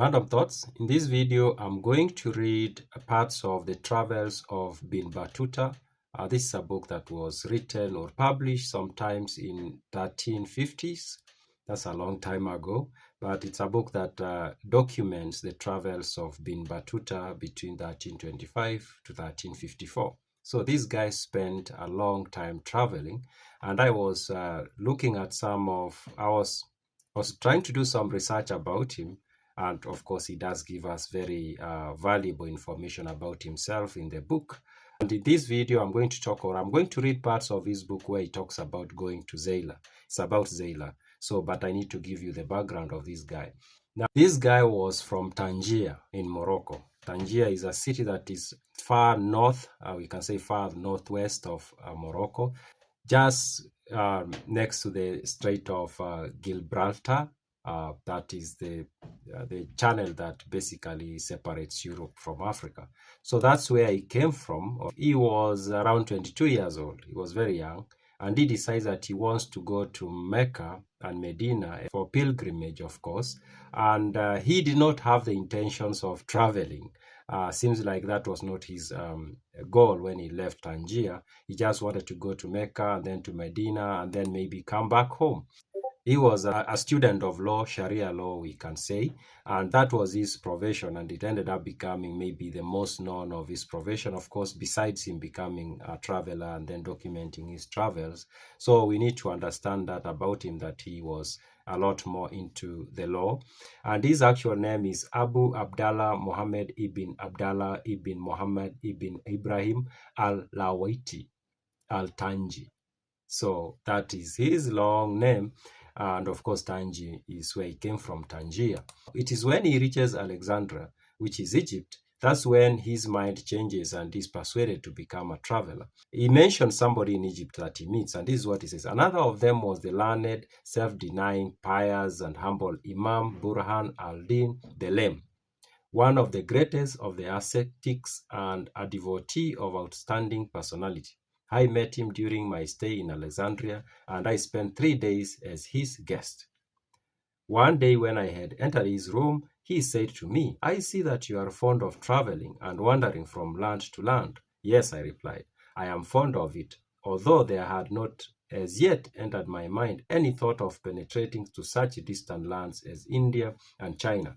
Random thoughts. In this video, I'm going to read parts of the travels of Ibn Battuta. This is a book that was written or published sometimes in 1350s. That's a long time ago, but it's a book that documents the travels of Ibn Battuta between 1325 to 1354. So this guy spent a long time traveling, and I was looking at I was trying to do some research about him. And of course, he does give us very valuable information about himself in the book. And in this video, I'm going to read parts of his book where he talks about going to Zayla. It's about Zayla. But I need to give you the background of this guy. Now, this guy was from Tangier in Morocco. Tangier is a city that is far north, we can say far northwest of Morocco, just next to the Strait of Gibraltar. That is the channel that basically separates Europe from Africa. So that's where he came from. He was around 22 years old. He was very young. And he decides that he wants to go to Mecca and Medina for pilgrimage, of course. And he did not have the intentions of traveling. Seems like that was not his goal when he left Tangier. He just wanted to go to Mecca and then to Medina and then maybe come back home. He was a student of law, Sharia law, we can say, and that was his profession, and it ended up becoming maybe the most known of his profession, of course, besides him becoming a traveler and then documenting his travels. So we need to understand that about him, that he was a lot more into the law. And his actual name is Abu Abdallah Muhammad ibn Abdallah ibn Muhammad ibn Ibrahim al-Lawaiti al-Tanji. So that is his long name. And of course, Tangi is where he came from, Tangier. It is when he reaches Alexandria, which is Egypt, that's when his mind changes and he's persuaded to become a traveler. He mentions somebody in Egypt that he meets, and this is what he says. Another of them was the learned, self-denying, pious, and humble Imam Burhan al-Din the Lame, one of the greatest of the ascetics and a devotee of outstanding personality. I met him during my stay in Alexandria, and I spent 3 days as his guest. One day when I had entered his room, he said to me, "I see that you are fond of traveling and wandering from land to land." "Yes," I replied, "I am fond of it, although there had not as yet entered my mind any thought of penetrating to such distant lands as India and China."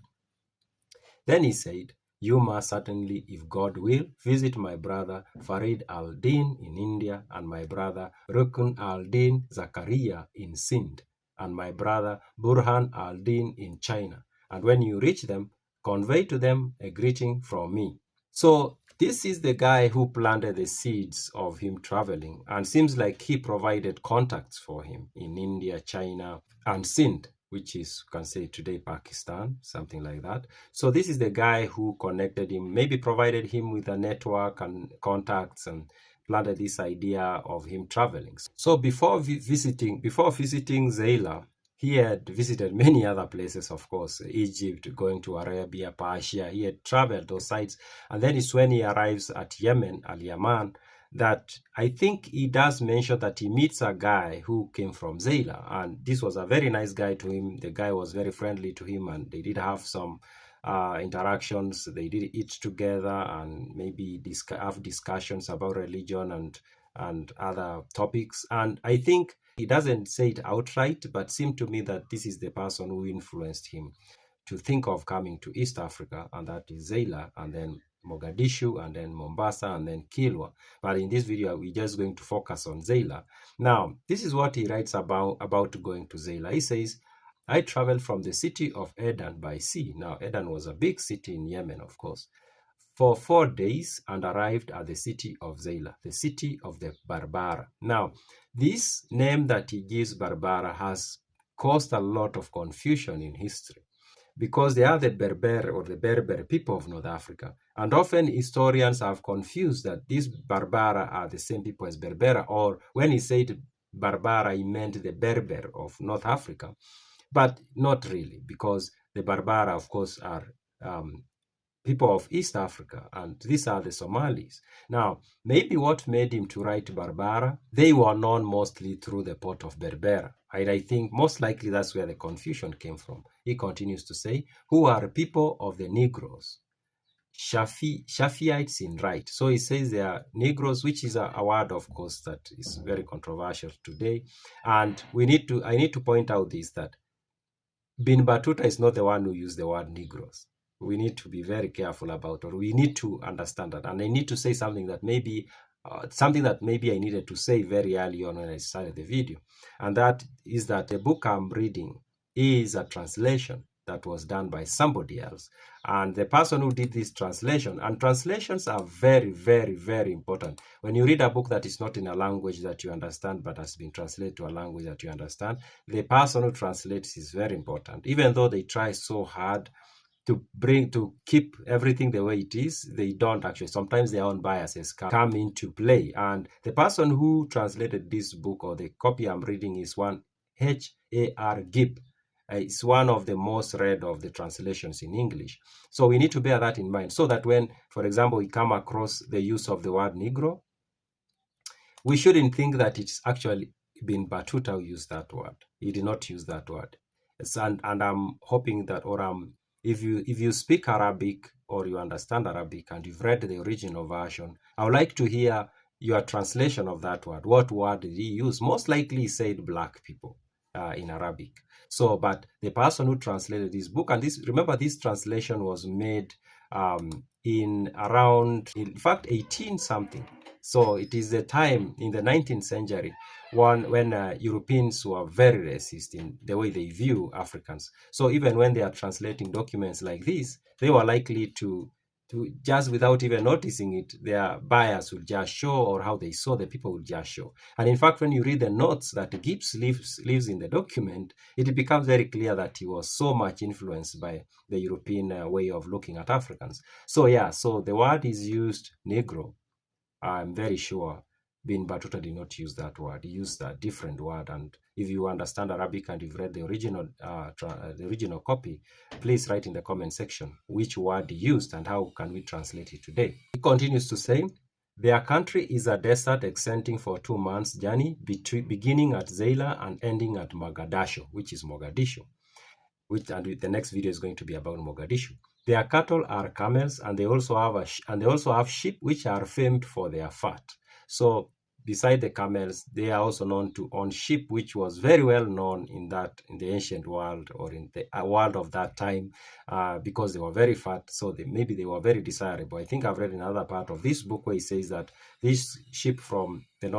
Then he said, "You must certainly, if God will, visit my brother Farid al-Din in India, and my brother Rukn al-Din Zakaria in Sindh, and my brother Burhan al-Din in China. And when you reach them, convey to them a greeting from me." So this is the guy who planted the seeds of him traveling, and seems like he provided contacts for him in India, China, and Sindh, which is, you can say today, Pakistan, something like that. So this is the guy who connected him, maybe provided him with a network and contacts, and planted this idea of him traveling. So before visiting Zayla, he had visited many other places, of course, Egypt, going to Arabia, Persia. He had traveled those sites. And then it's when he arrives at Yemen, Al-Yaman, that I think he does mention that he meets a guy who came from Zayla, and this was a very nice guy to him. The guy was very friendly to him, and they did have some interactions. They did eat together and maybe have discussions about religion and other topics. And I think he doesn't say it outright, but seemed to me that this is the person who influenced him to think of coming to East Africa, and that is Zayla, and then Mogadishu, and then Mombasa, and then Kilwa. But in this video, we're just going to focus on Zayla. Now, this is what he writes about going to Zayla. He says, "I traveled from the city of Aden by sea." Now, Aden was a big city in Yemen, of course, "for 4 days and arrived at the city of Zayla, the city of the Barbara." Now, this name that he gives, Barbara, has caused a lot of confusion in history, because they are the Berber people of North Africa. And often historians have confused that these Barbara are the same people as Berbera, or when he said Barbara, he meant the Berber of North Africa. But not really, because the Barbara, of course, are people of East Africa, and these are the Somalis. Now, maybe what made him to write Barbara, they were known mostly through the port of Berbera. And I think most likely that's where the confusion came from. He continues to say, who are people of the Negroes, Shafiites in right. So he says they are Negroes, which is a word, of course, that is very controversial today. And I need to point out this, that Bin Battuta is not the one who used the word Negroes. We need to be very careful about, or we need to understand that. And I need to say something that maybe I needed to say very early on when I started the video. And that is that the book I'm reading is a translation that was done by somebody else. And the person who did this translation, and translations are very, very, very important. When you read a book that is not in a language that you understand, but has been translated to a language that you understand, the person who translates is very important. Even though they try so hard to keep everything the way it is, they don't actually. Sometimes their own biases come into play. And the person who translated this book, or the copy I'm reading, is one H.A.R. Gibb. It's one of the most read of the translations in English. So we need to bear that in mind, so that when, for example, we come across the use of the word Negro, we shouldn't think that it's actually Ibn Battuta who used that word. He did not use that word. And I'm hoping that, if you speak Arabic or you understand Arabic and you've read the original version, I would like to hear your translation of that word. What word did he use? Most likely he said black people in Arabic. So, but the person who translated this book, and remember, this translation was made in around, in fact, 18 something. So it is the time in the 19th century when Europeans were very racist in the way they view Africans. So even when they are translating documents like this, they were likely to just, without even noticing it, their bias would just show, or how they saw the people would just show. And in fact, when you read the notes that Gibbs leaves in the document, it becomes very clear that he was so much influenced by the European way of looking at Africans. So yeah, so the word is used, Negro. I'm very sure Bin Battuta did not use that word. He used a different word. And if you understand Arabic and you've read the original copy, please write in the comment section which word he used and how can we translate it today. He continues to say, their country is a desert extending for 2 months' journey, beginning at Zayla and ending at Mogadishu, which is Mogadishu. And the next video is going to be about Mogadishu. Their cattle are camels, and they also have sheep, which are famed for their fat. So beside the camels, they are also known to own sheep, which was very well known in the ancient world, or in the world of that time, because they were very fat. So maybe they were very desirable. I think I've read in another part of this book where he says that this sheep from the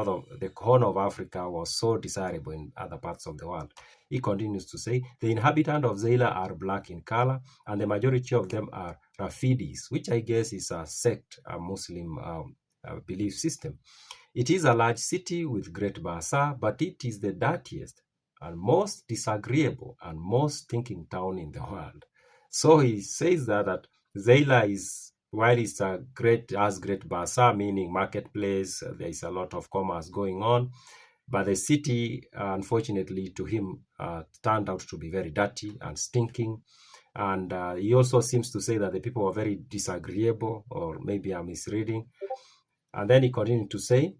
Horn of Africa was so desirable in other parts of the world. He continues to say, the inhabitants of Zayla are black in color, and the majority of them are Rafidis, which I guess is a sect, a Muslim belief system. It is a large city with great bazaar, but it is the dirtiest and most disagreeable and most stinking town in the world. So he says that Zayla is, while it's has great bazaar, meaning marketplace, there is a lot of commerce going on, but the city, unfortunately to him, turned out to be very dirty and stinking. And he also seems to say that the people were very disagreeable, or maybe I'm misreading. And then he continued to say,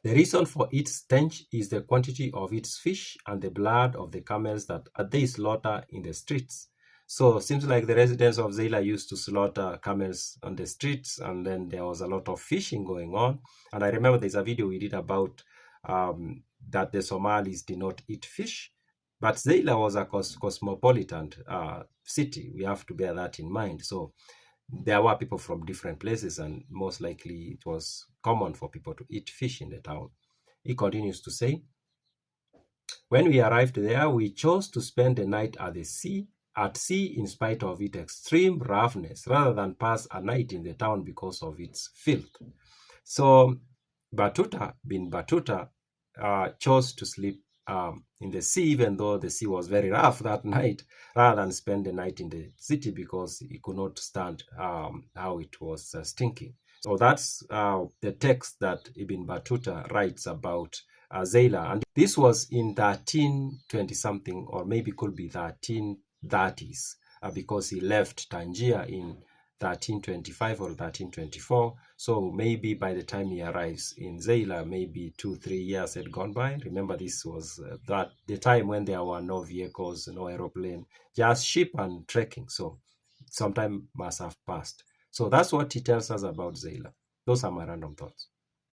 the reason for its stench is the quantity of its fish and the blood of the camels that they slaughter in the streets. So it seems like the residents of Zayla used to slaughter camels on the streets, and then there was a lot of fishing going on. And I remember there's a video we did about that the Somalis did not eat fish. But Zayla was a cosmopolitan city. We have to bear that in mind. So there were people from different places, and most likely it was common for people to eat fish in the town. He continues to say, when we arrived there, we chose to spend the night at sea in spite of its extreme roughness, rather than pass a night in the town because of its filth. So Bin Battuta, chose to sleep in the sea, even though the sea was very rough that night, rather than spend the night in the city, because he could not stand how it was stinking. So that's the text that Ibn Battuta writes about Zayla. And this was in 1320 something, or maybe could be 1330s, because he left Tangier in 1325 or 1324. So maybe by the time he arrives in Zayla, maybe 2-3 years had gone by. Remember, this was that the time when there were no vehicles, no aeroplane, just ship and trekking. So some time must have passed. So that's what he tells us about Zayla. Those are my random thoughts.